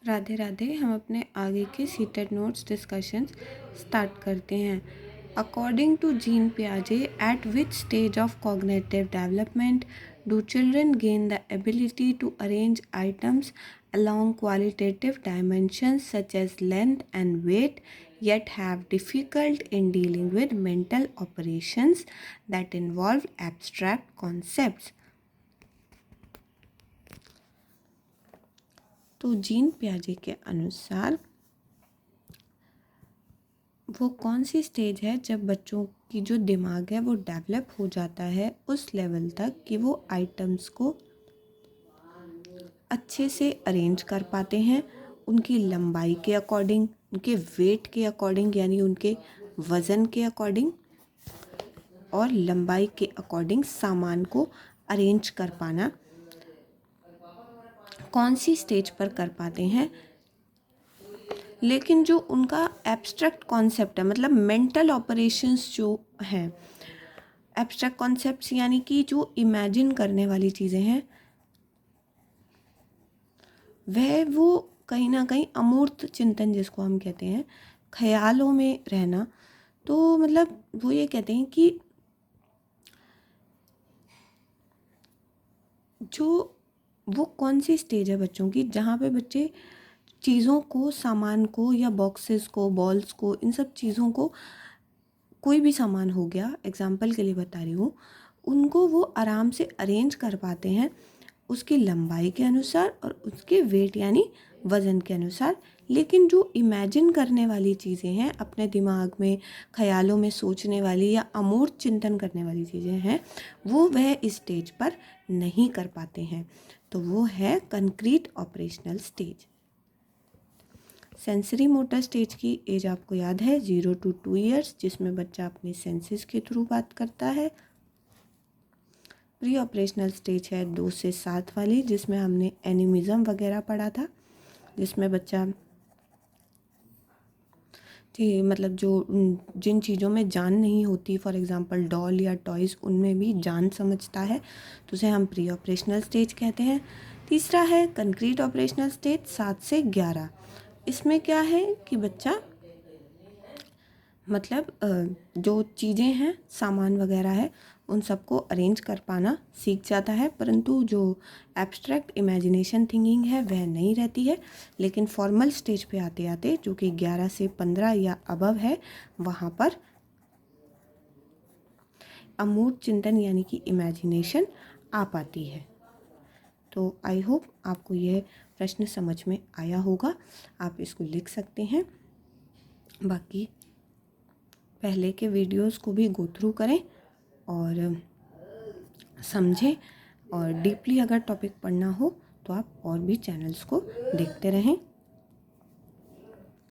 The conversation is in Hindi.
राधे राधे। हम अपने आगे के सीटेड नोट्स डिस्कशंस स्टार्ट करते हैं। अकॉर्डिंग टू जीन पियाजे, at which stage of cognitive development do children gain the ability to arrange items along qualitative dimensions such as length and weight, yet have difficult in dealing with mental operations that involve abstract concepts? तो जीन पियाजे के अनुसार वो कौन सी स्टेज है जब बच्चों की जो दिमाग है वो डेवलप हो जाता है उस लेवल तक कि वो आइटम्स को अच्छे से अरेंज कर पाते हैं, उनकी लंबाई के अकॉर्डिंग, उनके वेट के अकॉर्डिंग यानी उनके वज़न के अकॉर्डिंग और लंबाई के अकॉर्डिंग सामान को अरेंज कर पाना कौन सी स्टेज पर कर पाते हैं। लेकिन जो उनका एब्स्ट्रैक्ट कॉन्सेप्ट है, मतलब मेंटल ऑपरेशंस जो हैं, एब्स्ट्रैक्ट कॉन्सेप्ट्स यानी कि जो इमेजिन करने वाली चीज़ें हैं, वो कहीं ना कहीं अमूर्त चिंतन जिसको हम कहते हैं, ख्यालों में रहना। तो मतलब वो ये कहते हैं कि जो वो कौन सी स्टेज है बच्चों की जहाँ पे बच्चे चीज़ों को, सामान को या बॉक्सेस को, बॉल्स को, इन सब चीज़ों को, कोई भी सामान हो गया, एग्जाम्पल के लिए बता रही हूँ, उनको वो आराम से अरेंज कर पाते हैं उसकी लंबाई के अनुसार और उसके वेट यानी वज़न के अनुसार। लेकिन जो इमेजिन करने वाली चीज़ें हैं, अपने दिमाग में, ख्यालों में सोचने वाली या अमूर्त चिंतन करने वाली चीज़ें हैं, वो वह इस स्टेज पर नहीं कर पाते हैं। तो वो है concrete operational stage. Sensory motor stage की एज आपको याद है 0 to 2 ईयर्स, जिसमें बच्चा अपनी सेंसेस के थ्रू बात करता है। प्री ऑपरेशनल स्टेज है 2 से 7 वाली, जिसमें हमने एनिमिज्म वगैरह पढ़ा था, जिसमें बच्चा मतलब जो जिन चीज़ों में जान नहीं होती, फॉर एग्जांपल डॉल या टॉयज़, उनमें भी जान समझता है, तो उसे हम प्री ऑपरेशनल स्टेज कहते हैं। तीसरा है कंक्रीट ऑपरेशनल स्टेज 7 से 11। इसमें क्या है कि बच्चा मतलब जो चीज़ें हैं, सामान वगैरह है, उन सबको अरेंज कर पाना सीख जाता है, परंतु जो एब्स्ट्रैक्ट इमेजिनेशन थिंकिंग है वह नहीं रहती है। लेकिन फॉर्मल स्टेज पे आते आते, जो कि 11 से 15 या अबव है, वहाँ पर अमूर्त चिंतन यानी कि इमेजिनेशन आ पाती है। तो आई होप आपको यह प्रश्न समझ में आया होगा। आप इसको लिख सकते हैं। बाकी पहले के वीडियोस को भी गो थ्रू करें और समझें, और डीपली अगर टॉपिक पढ़ना हो तो आप और भी चैनल्स को देखते रहें।